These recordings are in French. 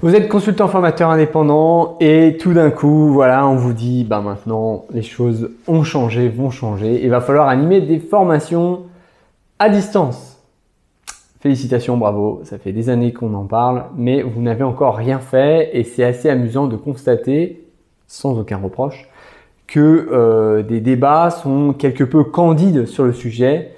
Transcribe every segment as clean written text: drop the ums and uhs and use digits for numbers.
Vous êtes consultant formateur indépendant et tout d'un coup, voilà, on vous dit, bah maintenant, les choses ont changé, vont changer. Il va falloir animer des formations à distance. Félicitations, bravo, ça fait des années qu'on en parle, mais vous n'avez encore rien fait et c'est assez amusant de constater, sans aucun reproche, que des débats sont quelque peu candides sur le sujet.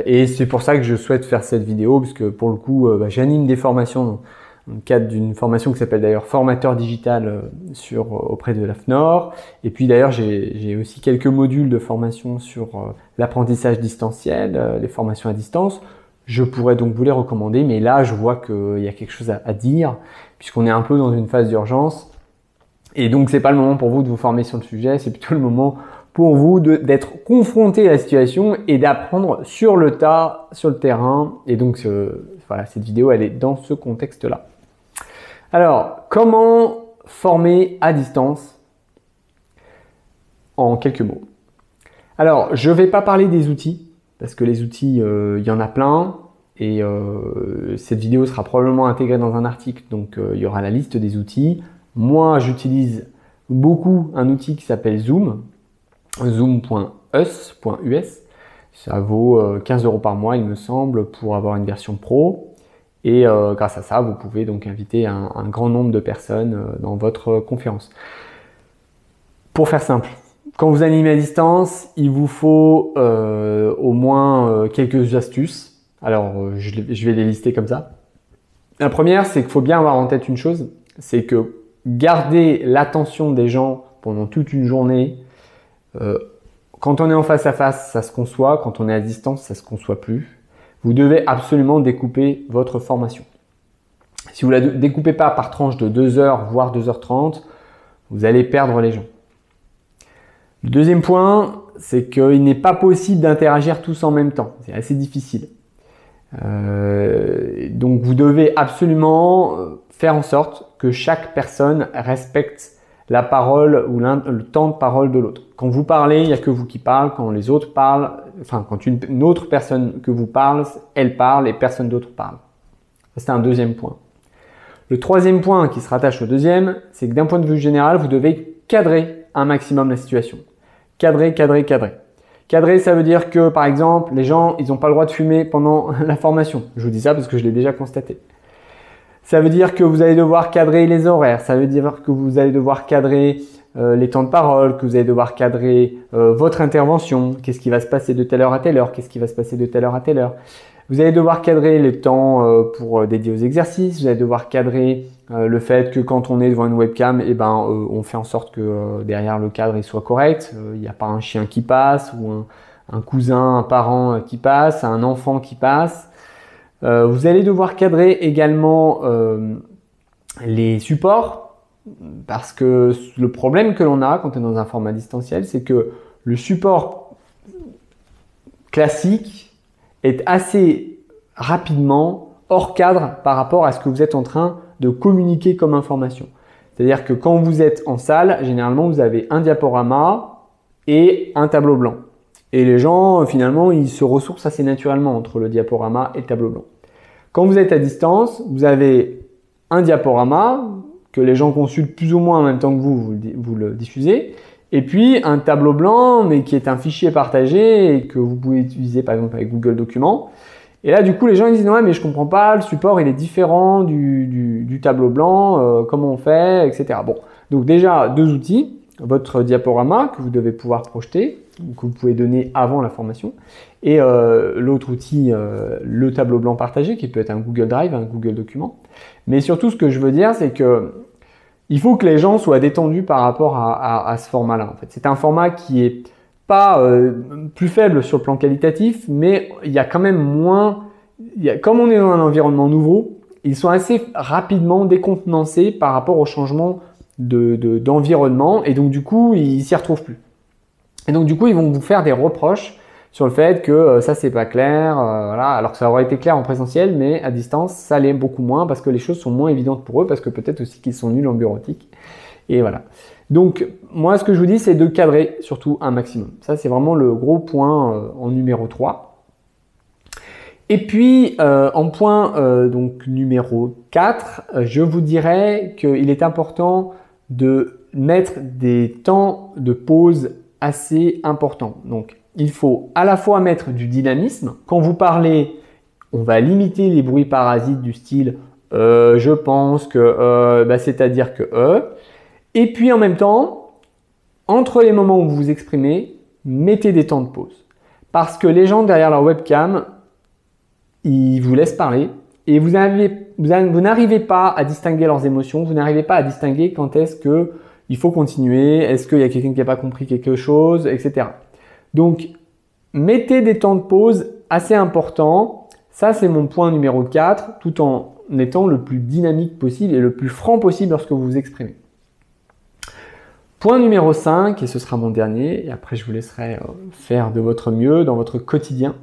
Et c'est pour ça que je souhaite faire cette vidéo, puisque pour le coup, j'anime des formations dans le cadre d'une formation qui s'appelle d'ailleurs formateur digital auprès de l'AFNOR. Et puis d'ailleurs, j'ai aussi quelques modules de formation sur l'apprentissage distanciel, les formations à distance. Je pourrais donc vous les recommander, mais là, je vois qu'il y a quelque chose à dire, puisqu'on est un peu dans une phase d'urgence. Et donc, c'est pas le moment pour vous de vous former sur le sujet, c'est plutôt le moment pour vous d'être confronté à la situation et d'apprendre sur le tas, sur le terrain. Et donc, voilà, cette vidéo, elle est dans ce contexte-là. Alors, comment former à distance en quelques mots? Alors, je ne vais pas parler des outils, parce que les outils, il y en a plein. Et cette vidéo sera probablement intégrée dans un article, donc il y aura la liste des outils. Moi, j'utilise beaucoup un outil qui s'appelle Zoom, zoom.us. Ça vaut 15 € par mois, il me semble, pour avoir une version pro. Et grâce à ça, vous pouvez donc inviter un grand nombre de personnes dans votre conférence. Pour faire simple, quand vous animez à distance, il vous faut au moins quelques astuces. Alors, je vais les lister comme ça. La première, c'est qu'il faut bien avoir en tête une chose, c'est que garder l'attention des gens pendant toute une journée, quand on est en face à face, ça se conçoit. Quand on est à distance, ça se conçoit plus. Vous devez absolument découper votre formation. Si vous ne la découpez pas par tranche de 2 heures, voire 2h30, vous allez perdre les gens. Le deuxième point, c'est qu'il n'est pas possible d'interagir tous en même temps. C'est assez difficile. Donc vous devez absolument faire en sorte que chaque personne respecte la parole ou le temps de parole de l'autre. Quand vous parlez, il n'y a que vous qui parlez. Quand les autres parlent, enfin quand une autre personne que vous parle, elle parle et personne d'autre parle. Ça, c'est un deuxième point. Le troisième point qui se rattache au deuxième, c'est que d'un point de vue général, vous devez cadrer un maximum la situation. Cadrer. Cadrer, ça veut dire que, par exemple, les gens, ils n'ont pas le droit de fumer pendant la formation. Je vous dis ça parce que je l'ai déjà constaté. Ça veut dire que vous allez devoir cadrer les horaires. Ça veut dire que vous allez devoir cadrer les temps de parole, que vous allez devoir cadrer votre intervention. Qu'est-ce qui va se passer de telle heure à telle heure? Qu'est-ce qui va se passer de telle heure à telle heure? Vous allez devoir cadrer les temps pour dédier aux exercices. Vous allez devoir cadrer le fait que quand on est devant une webcam, on fait en sorte que derrière le cadre il soit correct. Il n'y a pas un chien qui passe ou un cousin, un parent qui passe, un enfant qui passe. Vous allez devoir cadrer également les supports, parce que le problème que l'on a quand on est dans un format distanciel, c'est que le support classique est assez rapidement hors cadre par rapport à ce que vous êtes en train de communiquer comme information. C'est-à-dire que quand vous êtes en salle, généralement vous avez un diaporama et un tableau blanc. Et les gens, finalement, ils se ressourcent assez naturellement entre le diaporama et le tableau blanc. Quand vous êtes à distance, vous avez un diaporama que les gens consultent plus ou moins en même temps que vous le diffusez, et puis un tableau blanc, mais qui est un fichier partagé et que vous pouvez utiliser par exemple avec Google Documents. Et là, du coup, les gens ils disent « Ouais, mais je comprends pas, le support il est différent du tableau blanc, comment on fait, etc. » Bon, donc déjà, deux outils. Votre diaporama que vous devez pouvoir projeter, que vous pouvez donner avant la formation, et l'autre outil, le tableau blanc partagé, qui peut être un Google Drive, un Google Document. Mais surtout, ce que je veux dire, c'est que il faut que les gens soient détendus par rapport à ce format-là. En fait, c'est un format qui est pas plus faible sur le plan qualitatif, mais il y a quand même moins. Comme on est dans un environnement nouveau, ils sont assez rapidement décontenancés par rapport au changement d'environnement, et donc du coup ils s'y retrouvent plus. Et donc du coup ils vont vous faire des reproches sur le fait que ça c'est pas clair, voilà, alors que ça aurait été clair en présentiel, mais à distance ça l'est beaucoup moins parce que les choses sont moins évidentes pour eux, parce que peut-être aussi qu'ils sont nuls en bureautique. Et voilà. Donc moi ce que je vous dis, c'est de cadrer surtout un maximum. Ça c'est vraiment le gros point en numéro 3. Et puis, en point donc numéro 4, je vous dirais qu'il est important de mettre des temps de pause assez importants. Donc, il faut à la fois mettre du dynamisme. Quand vous parlez, on va limiter les bruits parasites du style je pense que, c'est-à-dire que Et puis en même temps, entre les moments où vous vous exprimez, mettez des temps de pause. Parce que les gens derrière leur webcam, ils vous laissent parler et vous n'arrivez pas à distinguer leurs émotions, vous n'arrivez pas à distinguer quand est-ce qu'il faut continuer, est-ce qu'il y a quelqu'un qui n'a pas compris quelque chose, etc. Donc, mettez des temps de pause assez importants. Ça, c'est mon point numéro 4, tout en étant le plus dynamique possible et le plus franc possible lorsque vous vous exprimez. Point numéro 5, et ce sera mon dernier, et après je vous laisserai faire de votre mieux dans votre quotidien.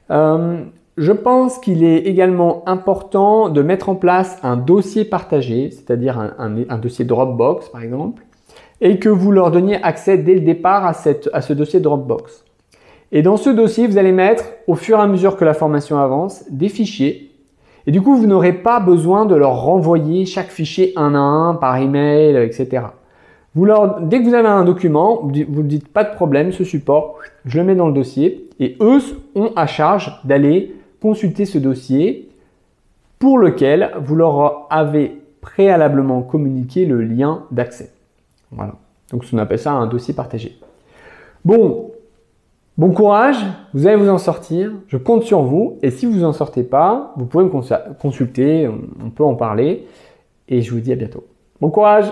Je pense qu'il est également important de mettre en place un dossier partagé, c'est-à-dire un dossier Dropbox par exemple, et que vous leur donniez accès dès le départ à ce dossier Dropbox. Et dans ce dossier, vous allez mettre, au fur et à mesure que la formation avance, des fichiers. Et du coup, vous n'aurez pas besoin de leur renvoyer chaque fichier un à un par email, etc. Dès que vous avez un document, vous dites pas de problème, ce support, je le mets dans le dossier. Et eux ont à charge d'aller consulter ce dossier pour lequel vous leur avez préalablement communiqué le lien d'accès. Voilà. Donc, on appelle ça un dossier partagé. Bon courage, vous allez vous en sortir, je compte sur vous. Et si vous en sortez pas, vous pouvez me consulter, on peut en parler. Et je vous dis à bientôt. Bon courage!